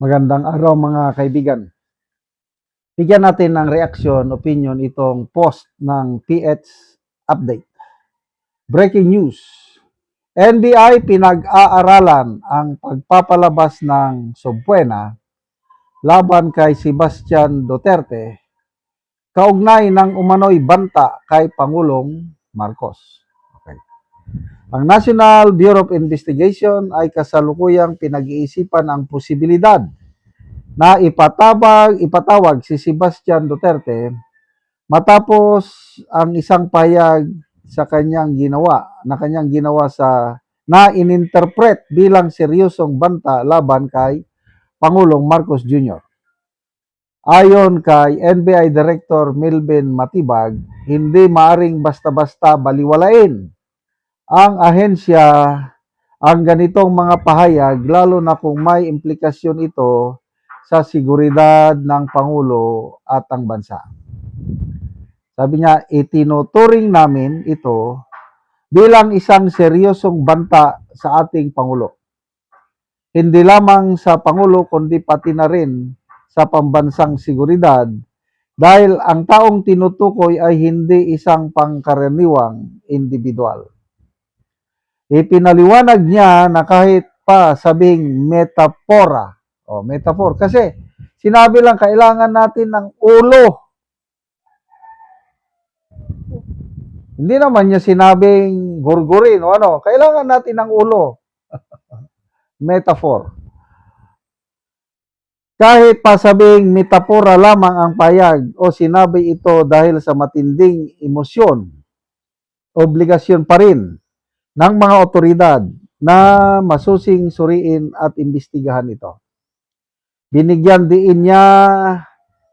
Magandang araw mga kaibigan. Bigyan natin ng reaksyon, opinion itong post ng PH Update. Breaking news. NBI pinag-aaralan ang pagpapalabas ng subpoena laban kay Sebastian Duterte kaugnay ng umano'y banta kay Pangulong Marcos. Okay. Ang National Bureau of Investigation ay kasalukuyang pinag-iisipan ang posibilidad na ipatawag si Sebastian Duterte matapos ang isang pahayag sa kanyang ginawa sa na ininterpret bilang seryosong banta laban kay Pangulong Marcos Jr. Ayon kay NBI Director Melvin Matibag, hindi maaring basta-basta baliwalain ang ahensya ang ganitong mga pahayag lalo na kung may implikasyon ito sa seguridad ng Pangulo at ang bansa. Sabi niya, itinuturing namin ito bilang isang seryosong banta sa ating Pangulo. Hindi lamang sa Pangulo kundi pati na rin sa pambansang seguridad dahil ang taong tinutukoy ay hindi isang pangkaraniwang individual. Ipinaliwanag niya na kahit pa sabing metapora, metaphor, kasi sinabi lang kailangan natin ng ulo. Hindi naman niya sinabing gurgurin o ano, kailangan natin ng ulo. Metaphor. Kahit pa sabing metapora lamang ang payag o sinabi ito dahil sa matinding emosyon, obligasyon pa rin ng mga otoridad na masusing suriin at imbestigahan ito. Binigyan diin niya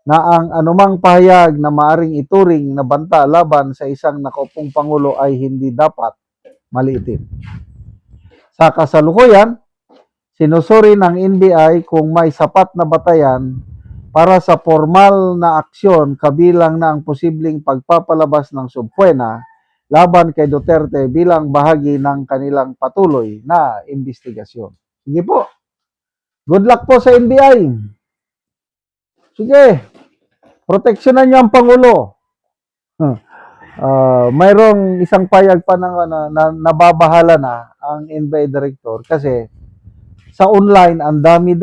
na ang anumang pahayag na maaring ituring na banta laban sa isang nakaupong Pangulo ay hindi dapat maliitin. Sa kasalukuyan, sinusuri ng NBI kung may sapat na batayan para sa formal na aksyon kabilang na ang posibleng pagpapalabas ng subpoena laban kay Duterte bilang bahagi ng kanilang patuloy na investigasyon. Sige po. Good luck po sa NBI. Sige. Proteksyonan niyo ang Pangulo. Mayroong isang payag pa na nababahala na ang NBI Director kasi sa online ang dami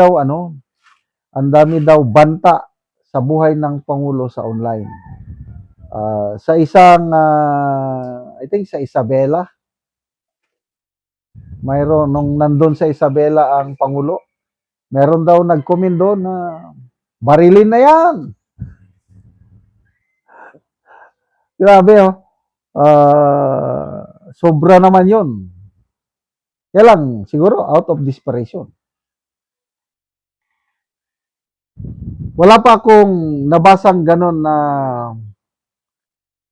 daw banta sa buhay ng Pangulo sa online. Sa isang I think sa Isabela, mayroon nung nandun sa Isabela ang Pangulo, meron daw nag-comment doon na barilin na yan. Grabe sobra naman yun. Kaya lang, siguro out of desperation. Wala pa akong nabasang ganun na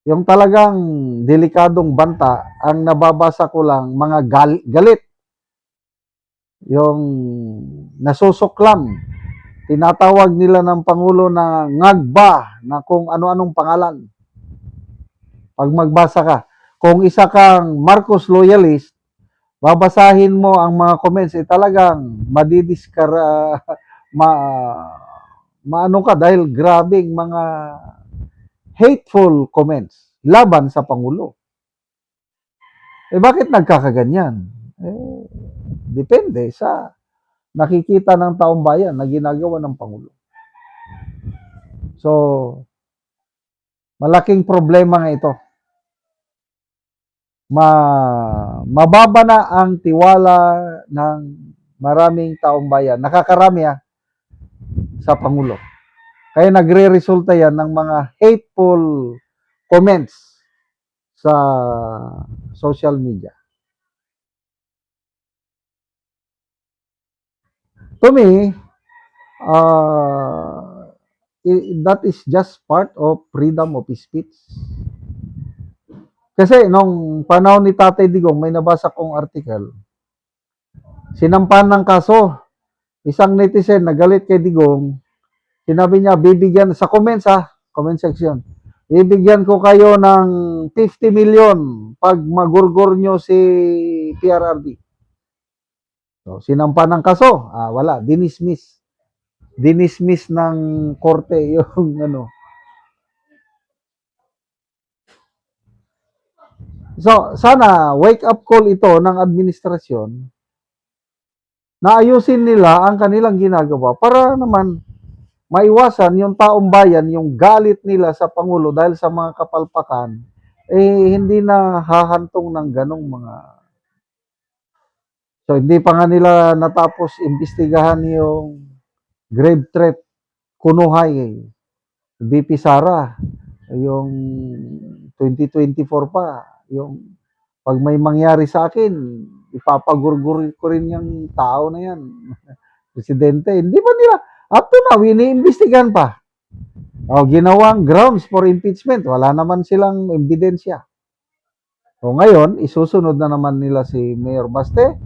yung talagang delikadong banta, ang nababasa ko lang mga galit. Yung nasusuklam. Tinatawag nila ng Pangulo na ngagba na kung ano-anong pangalan. Pag magbasa ka, kung isa kang Marcos loyalist, babasahin mo ang mga comments, talagang maano ka dahil grabing mga hateful comments laban sa Pangulo. Bakit nagkakaganyan? Depende sa nakikita ng taong bayan na ginagawa ng Pangulo. So, malaking problema nga ito. Mababa na ang tiwala ng maraming taong bayan. Nakakarami sa Pangulo. Kaya nagre-resulta yan ng mga hateful comments sa social media. To me, that is just part of freedom of speech. Kasi nung panahon ni Tatay Digong, may nabasa kong article. Sinampan ng kaso, isang netizen nagalit kay Digong, sinabi niya, bibigyan, sa comments comment section, bibigyan ko kayo ng 50 million pag magurgur nyo si PRRD. So, sinampan ng kaso, wala, dinismiss. dinismiss ng korte yung ano. So, sana wake up call ito ng administrasyon na ayusin nila ang kanilang ginagawa para naman maiwasan yung taong bayan, yung galit nila sa Pangulo dahil sa mga kapalpakan, hindi na hahantong ng ganong mga. So, hindi pa nga nila natapos imbestigahan yung grave threat, kunuhay, BP Sara, yung 2024 pa, yung pag may mangyari sa akin, ipapagurgur ko rin yung tao na yan. Presidente, hindi ba nila, up to now, iniimbestigahan pa. O, ginawang grounds for impeachment, wala naman silang ebidensya. O ngayon, isusunod na naman nila si Mayor Baste.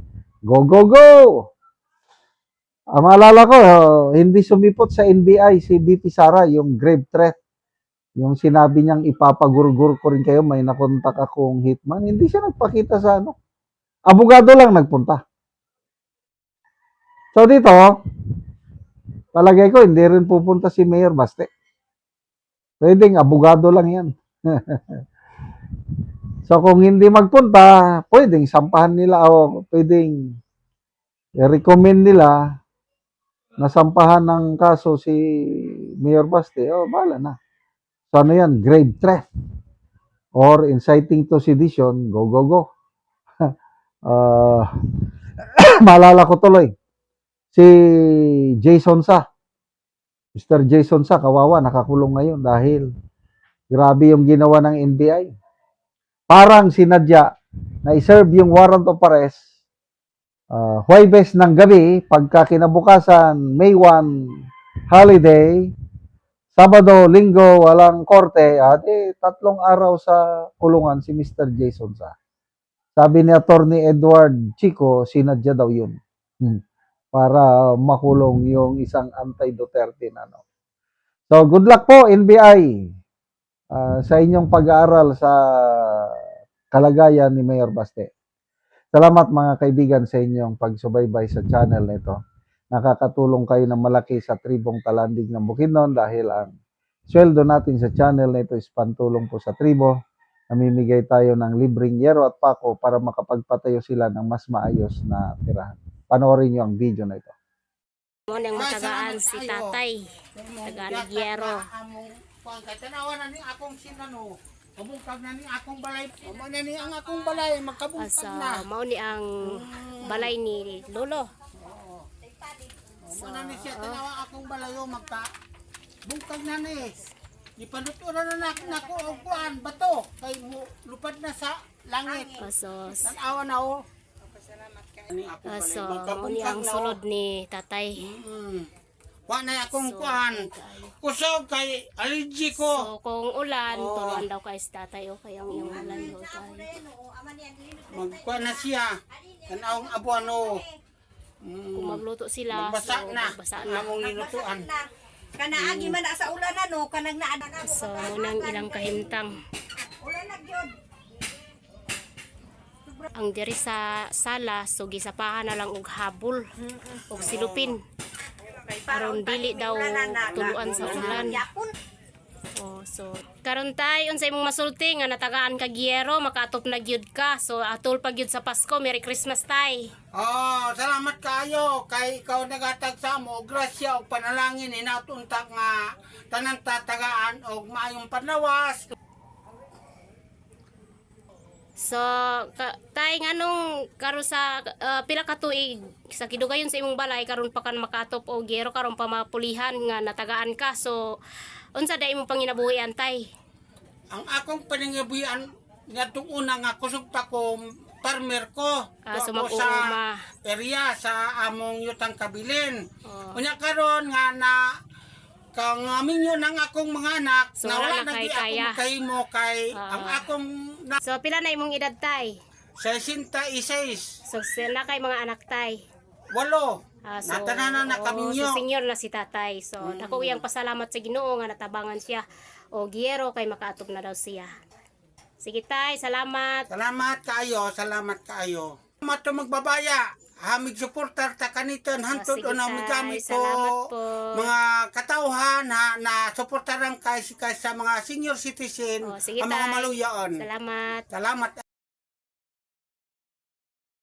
Go, go, go! Maalala ko, hindi sumipot sa NBI si BP Sara, yung grave threat. Yung sinabi niyang ipapagurgur ko rin kayo, may nakontak akong hitman. Hindi siya nagpakita sa ano. Abogado lang nagpunta. So dito, palagay ko, hindi rin pupunta si Mayor Baste. Pwedeng abogado lang yan. So kung hindi magpunta, pwedeng sampahan nila o pwedeng recommend nila na sampahan ng kaso si Mayor Baste. O, bahala na. So ano yan? Grave threat or inciting to sedition. Go, go, go. Maalala ko tuloy. Si Jason Sa. Mr. Jason Sa, kawawa, nakakulong ngayon dahil grabe yung ginawa ng NBI. Parang sinadya na iserve yung warrant of arrest Huwebes ng gabi, pagka kinabukasan, May 1, holiday, Sabado, Linggo, walang korte, at 3 araw sa kulungan si Mr. Jason Sa. Sabi ni Attorney Edward Chico, sinadya daw yun. Para makulong yung isang anti-Duterte na. No? So, good luck po, NBI, sa inyong pag-aaral sa kalagayan ni Mayor Baste. Salamat mga kaibigan sa inyong pagsubaybay sa channel nito. Nakakatulong kayo ng malaki sa tribong Talandig ng Bukidnon dahil ang sweldo natin sa channel nito is pantulong po sa tribo. Namimigay tayo ng libreng yero at pako para makapagpatayo sila ng mas maayos na tirahan. Panoorin nyo ang video na ito. Mo nang matagaan si tatay. Tagaan Giero. Tanawan na ni akong sinano. Kabungkag na ni akong balay. Amo na ni ang akong balay magkabungkag na. Mao ni ang balay ni Lolo. Amo na ni siya tanawa akong balay magka bungkag na ni. Ipaluturan na nako og kuan bato kay lupad na sa langit. Tanawa na o. Mao ni ang sulod ni tatay. Wa na akong kuan. Kusog kay allergy ko. So kung ulan, turuan daw kay si tatay o kayang iyong ulan ho tayo. Magkuan na siya. Tanawang abuano. Kung magluto sila, Magbasa so na. magbasa na. Among nilutuan. Kanaagi man na sa ulan ano, kanang naada ka. So munang ilang kahimtang. Ulan na gyud. Ang diri sa sala, so gisapahan na lang og habol og silupin. Aron dili daw tuluan sa ulan. Oh, so karon tay unsay imong masulti nga natagaan ka Giero, makaatop na gyud ka. So atol pa gyud sa Pasko. Merry Christmas tay. Oh, salamat kayo kay ikaw nagatag sa mo grasya og panalangin inatuntak nga tanang tatagaan og maayong panlawas. So tay nganong karon sa pila ka tuig sa kidugayon sa imong balay karon pa kan makaatop og Giero karon pa mapulihan nga natagaan ka. So unsa day imong panginabuhian tay? Ang akong paningabuyan ngadtong una nga kusog pa ko farmer ko. So Ako sa area sa among yutang kabilin. Unya karon nga na kang minyo ng akong mga anak So, na wala wala na na kay di kaya. akong kahimo kay ang akong na So pila na imong edad tay? 66 So sila kay mga anak tay. walo So, natananan na kami so nyo. senior na si tatay. So dako iyang pasalamat sa Ginoo nga natabangan siya o Giero kay makaatop na daw siya. Sige tay, salamat. Salamat kayo. Salamat to magbabaya. hamig suportar ta kanitan hantod sige, o na migamit tay. ko Salamat po. mga katauhan na suportaran kay sa mga senior citizen Oh, sige, ang mga tay. maluyaon. Salamat. Salamat.